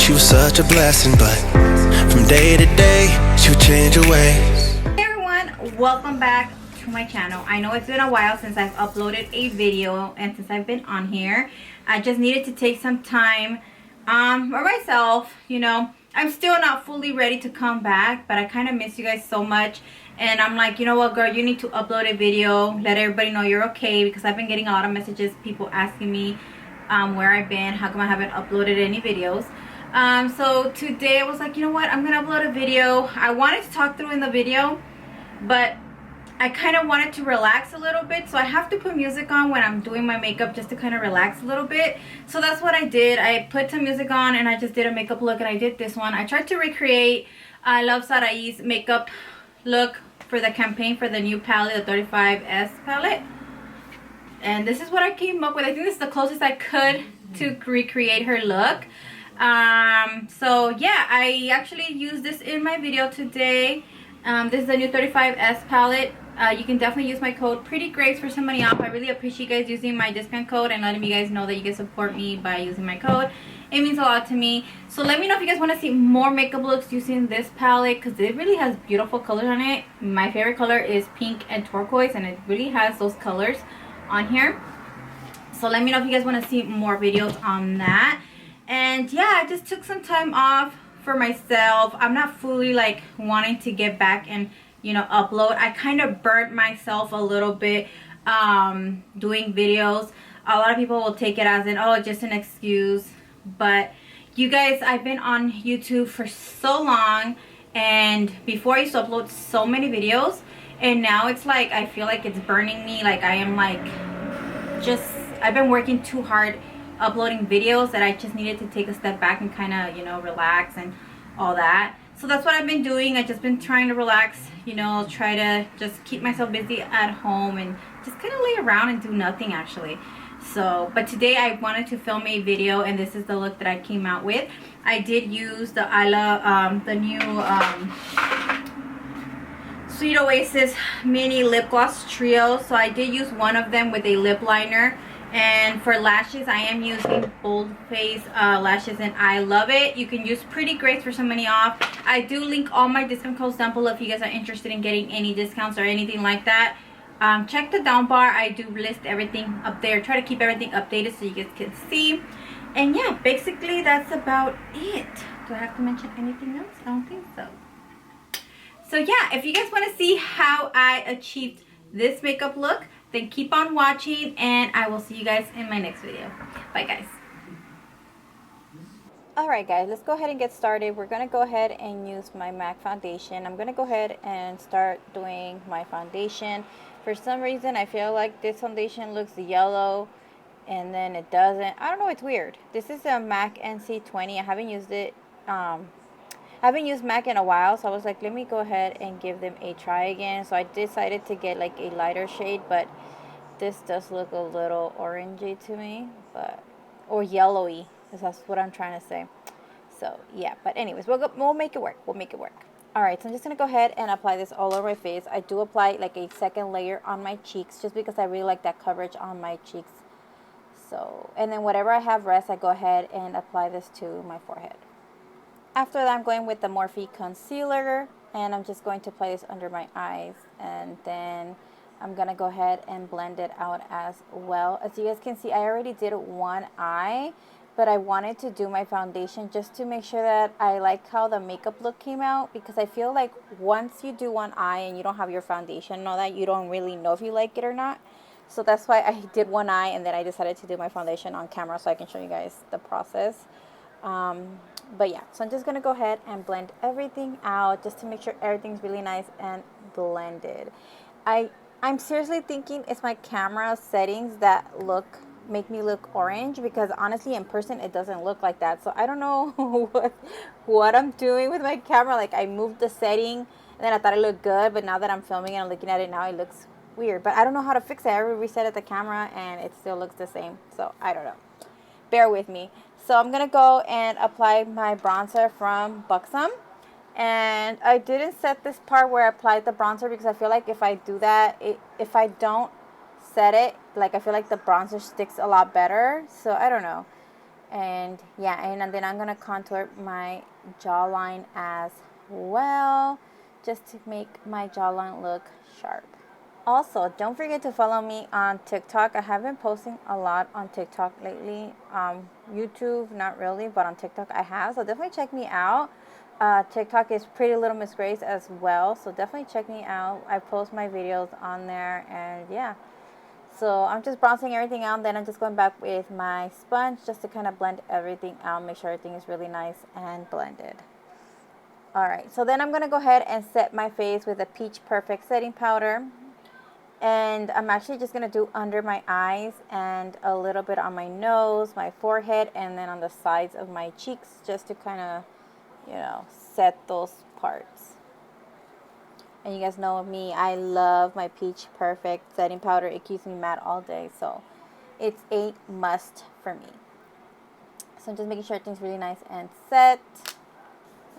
she was such a blessing, but from day to day, she would change her ways. Hey everyone, welcome back to my channel. I know it's been a while since I've uploaded a video and since I've been on here. I just needed to take some time for myself. You know, I'm still not fully ready to come back, but I kind of miss you guys so much. And I'm like, you know what, girl, you need to upload a video, let everybody know you're okay, because I've been getting a lot of messages, people asking me where I've been, how come I haven't uploaded any videos. So today I was like, you know what, I'm gonna upload a video. I wanted to talk through in the video, but I kind of wanted to relax a little bit, so I have to put music on when I'm doing my makeup just to kind of relax a little bit. So that's what I did. I put some music on and I just did a makeup look, and I did this one. I tried to recreate I Love Sarai's makeup look for the campaign for the new palette, the 35S palette. And this is what I came up with. I think this is the closest I could to recreate her look. So yeah, I actually used this in my video today. This is the new 35S palette. You can definitely use my code prettygrace for some money off. I really appreciate you guys using my discount code and letting you guys know that you can support me by using my code. It means a lot to me. So let me know if you guys want to see more makeup looks using this palette, because it really has beautiful colors on it. My favorite color is pink and turquoise, and it really has those colors on here. So let me know if you guys want to see more videos on that. And yeah, I just took some time off for myself. I'm not fully like wanting to get back and, you know, upload. I kind of burnt myself a little bit doing videos. A lot of people will take it as an, oh, just an excuse. But you guys, I've been on YouTube for so long, and before I used to upload so many videos, and now it's like I feel like it's burning me. Like I am like I've been working too hard uploading videos that I just needed to take a step back and kind of, you know, relax and all that. So that's what I've been doing. I've just been trying to relax, you know, try to just keep myself busy at home and just kind of lay around and do nothing actually. So, but today I wanted to film a video, and this is the look that I came out with. I did use the the new Sweet Oasis mini lip gloss trio. So I did use one of them with a lip liner. And for lashes, I am using Bold Face lashes, and I love it. You can use prettygrace for some money off. I do link all my discount codes down below if you guys are interested in getting any discounts or anything like that. Check the down bar. I do list everything up there. Try to keep everything updated so you guys can see. And yeah, basically that's about it. Do I have to mention anything else? I don't think so. So yeah, if you guys want to see how I achieved this makeup look, then keep on watching, and I will see you guys in my next video. Bye guys. Alright guys, let's go ahead and get started. We're going to go ahead and use my MAC foundation. I'm going to go ahead and start doing my foundation. For some reason, I feel like this foundation looks yellow and then it doesn't. I don't know, it's weird. This is a MAC NC20. I haven't used it. I haven't used MAC in a while, so I was like, let me go ahead and give them a try again. So I decided to get like a lighter shade, but this does look a little orangey to me, but or yellowy. That's what I'm trying to say. So yeah, but anyways, we'll make it work. We'll make it work. Alright, so I'm just going to go ahead and apply this all over my face. I do apply like a second layer on my cheeks just because I really like that coverage on my cheeks. So, and then whatever I have rest, I go ahead and apply this to my forehead. After that, I'm going with the Morphe concealer, and I'm just going to apply this under my eyes, and then I'm going to go ahead and blend it out as well. As you guys can see, I already did one eye, but I wanted to do my foundation just to make sure that I like how the makeup look came out, because I feel like once you do one eye and you don't have your foundation and all that, you don't really know if you like it or not. So that's why I did one eye, and then I decided to do my foundation on camera so I can show you guys the process. But yeah, so I'm just going to go ahead and blend everything out just to make sure everything's really nice and blended. I'm seriously thinking it's my camera settings that make me look orange, because honestly in person it doesn't look like that. So I don't know what I'm doing with my camera. Like I moved the setting and then I thought it looked good, but now that I'm filming and I'm looking at it now, it looks weird. But I don't know how to fix it. I reset the camera and it still looks the same. So I don't know. Bear with me. So I'm going to go and apply my bronzer from Buxom. And I didn't set this part where I applied the bronzer because I feel like if I do that, if I don't set it, like I feel like the bronzer sticks a lot better. So I don't know. And yeah, and then I'm gonna contour my jawline as well, just to make my jawline look sharp. Also, don't forget to follow me on TikTok. I have been posting a lot on TikTok lately. YouTube, not really, but on TikTok I have. So definitely check me out. TikTok is prettylittlemzgrace as well. So definitely check me out. I post my videos on there, and yeah. So I'm just bronzing everything out. Then I'm just going back with my sponge just to kind of blend everything out. Make sure everything is really nice and blended. Alright, so then I'm going to go ahead and set my face with a Peach Perfect setting powder. And I'm actually just going to do under my eyes and a little bit on my nose, my forehead, and then on the sides of my cheeks, just to kind of, you know, set those parts. And you guys know me, I love my Peach Perfect setting powder. It keeps me matte all day, so it's a must for me. So I'm just making sure everything's really nice and set.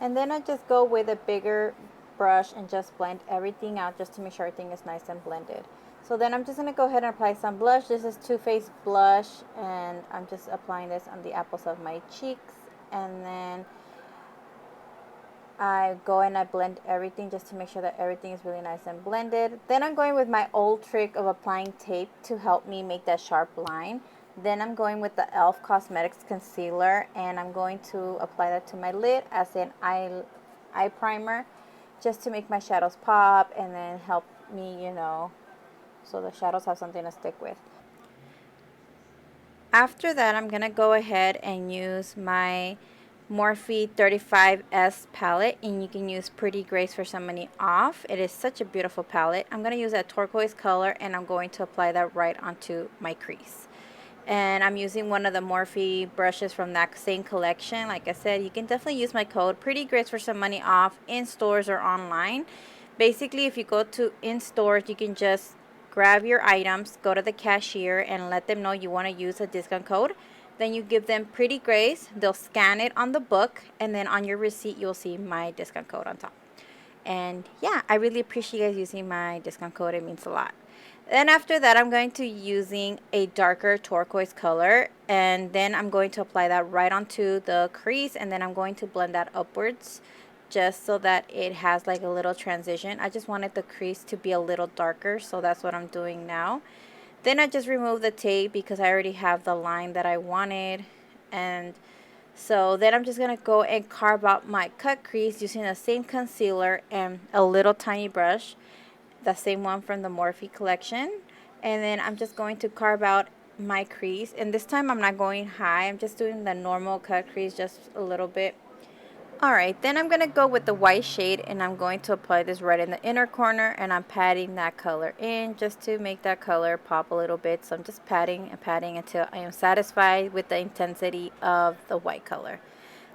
And then I just go with a bigger brush and just blend everything out just to make sure everything is nice and blended. So then I'm just going to go ahead and apply some blush. This is Too Faced blush, and I'm just applying this on the apples of my cheeks. And then I go and I blend everything just to make sure that everything is really nice and blended. Then I'm going with my old trick of applying tape to help me make that sharp line. Then I'm going with the GEEK Cosmetics concealer, and I'm going to apply that to my lid as an eye primer, just to make my shadows pop and then help me, you know, so the shadows have something to stick with. After that, I'm going to go ahead and use my Morphe 35S palette, and you can use prettygrace for some money off. It is such a beautiful palette. I'm going to use that turquoise color, and I'm going to apply that right onto my crease. And I'm using one of the Morphe brushes from that same collection. Like I said, you can definitely use my code prettygrace for some money off in stores or online. Basically, if you go to in stores, you can just grab your items, go to the cashier, and let them know you want to use a discount code. Then you give them prettygrace. They'll scan it on the book, and then on your receipt, you'll see my discount code on top. And yeah, I really appreciate you guys using my discount code. It means a lot. Then after that, I'm going to using a darker turquoise color, and then I'm going to apply that right onto the crease, and then I'm going to blend that upwards just so that it has like a little transition. I just wanted the crease to be a little darker, so that's what I'm doing now. Then I just remove the tape because I already have the line that I wanted, and so then I'm just going to go and carve out my cut crease using the same concealer and a little tiny brush, the same one from the Morphe collection. And then I'm just going to carve out my crease, and this time I'm not going high. I'm just doing the normal cut crease, just a little bit. Alright, then I'm going to go with the white shade, and I'm going to apply this right in the inner corner, and I'm patting that color in just to make that color pop a little bit. So I'm just patting and patting until I am satisfied with the intensity of the white color.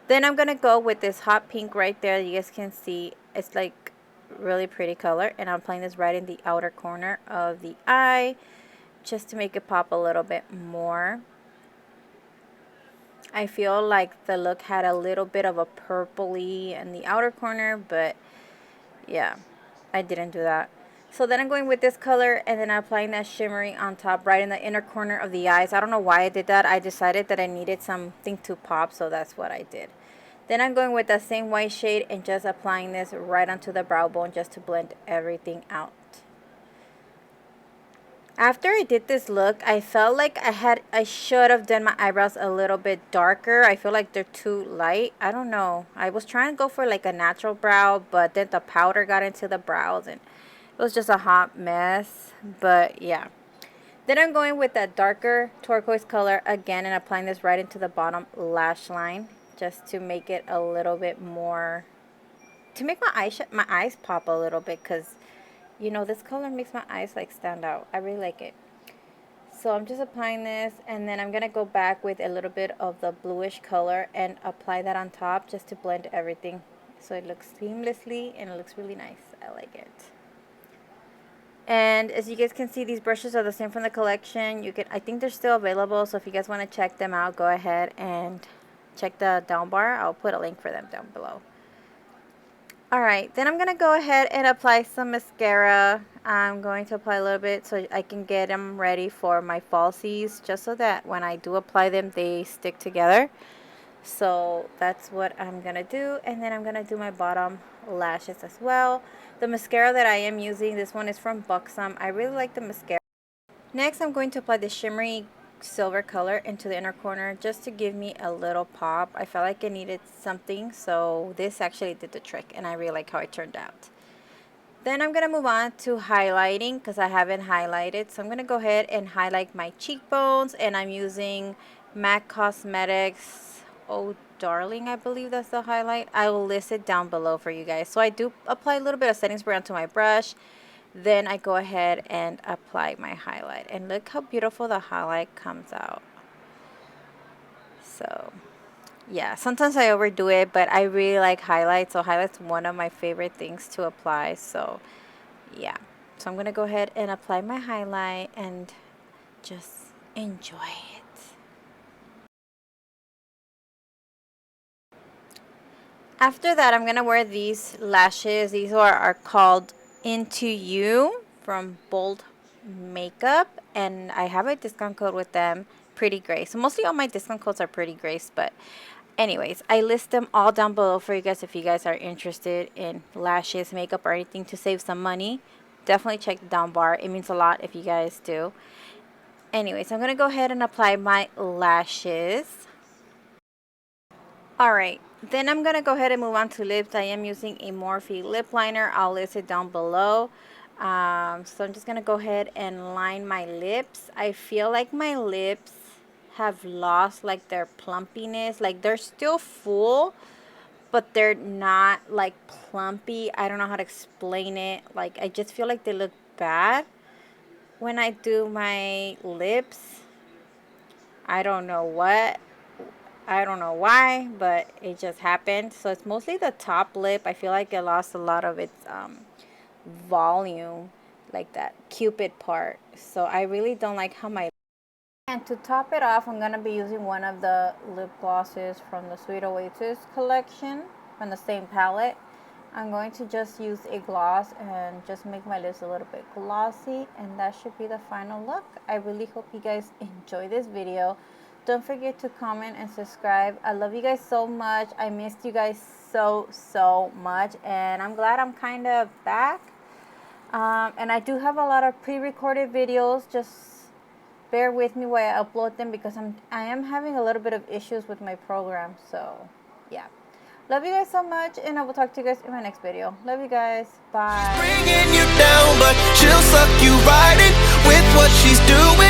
Then I'm going to go with this hot pink right there. You guys can see it's like really pretty color, and I'm applying this right in the outer corner of the eye just to make it pop a little bit more. I feel like the look had a little bit of a purpley in the outer corner, but yeah, I didn't do that. So then I'm going with this color, and then I'm applying that shimmery on top right in the inner corner of the eyes. I don't know why I did that. I decided that I needed something to pop, so that's what I did. Then I'm going with the same white shade and just applying this right onto the brow bone just to blend everything out. After I did this look, I felt like I should have done my eyebrows a little bit darker. I feel like they're too light. I don't know. I was trying to go for like a natural brow, but then the powder got into the brows and it was just a hot mess. But yeah. Then I'm going with that darker turquoise color again and applying this right into the bottom lash line just to make it a little bit more, to make my eyes pop a little bit, because you know, this color makes my eyes like stand out. I really like it. So I'm just applying this, and then I'm going to go back with a little bit of the bluish color and apply that on top just to blend everything so it looks seamlessly and it looks really nice. I like it. And as you guys can see, these brushes are the same from the collection. I think they're still available, so if you guys want to check them out, go ahead and check the down bar. I'll put a link for them down below. Alright, then I'm going to go ahead and apply some mascara. I'm going to apply a little bit so I can get them ready for my falsies, just so that when I do apply them, they stick together. So that's what I'm going to do. And then I'm going to do my bottom lashes as well. The mascara that I am using, this one is from Buxom. I really like the mascara. Next, I'm going to apply the shimmery silver color into the inner corner just to give me a little pop. I felt like I needed something, so this actually did the trick, and I really like how it turned out. Then I'm going to move on to highlighting because I haven't highlighted. So I'm going to go ahead and highlight my cheekbones, and I'm using MAC Cosmetics Oh Darling, I believe that's the highlight. I will list it down below for you guys. So I do apply a little bit of setting spray onto my brush. Then I go ahead and apply my highlight. And look how beautiful the highlight comes out. So, yeah, sometimes I overdo it, but I really like highlights. So highlight's one of my favorite things to apply. So, yeah. So I'm going to go ahead and apply my highlight and just enjoy it. After that, I'm going to wear these lashes. These are called Into You from Bold Makeup, and I have a discount code with them, prettygrace. So mostly all my discount codes are prettygrace, but anyways, I list them all down below for you guys if you guys are interested in lashes, makeup, or anything to save some money. Definitely check the down bar. It means a lot if you guys do. Anyways, I'm going to go ahead and apply my lashes. Alright, then I'm going to go ahead and move on to lips. I am using a Morphe lip liner. I'll list it down below. So I'm just going to go ahead and line my lips. I feel like my lips have lost like their plumpiness. Like they're still full, but they're not like plumpy. I don't know how to explain it. Like I just feel like they look bad when I do my lips. I don't know why, but it just happened. So it's mostly the top lip. I feel like it lost a lot of its volume, like that cupid part. So I really don't like how my... And to top it off, I'm going to be using one of the lip glosses from the Sweet Oasis collection from the same palette. I'm going to just use a gloss and just make my lips a little bit glossy, and that should be the final look. I really hope you guys enjoy this video. Don't forget to comment and subscribe. I love you guys so much. I missed you guys so much, and I'm glad I'm kind of back. And I do have a lot of pre-recorded videos. Just bear with me while I upload them because I am having a little bit of issues with my program. So yeah, love you guys so much, and I will talk to you guys in my next video. Love you guys. Bye. Bringing you down, but she'll suck you right in with what she's doing.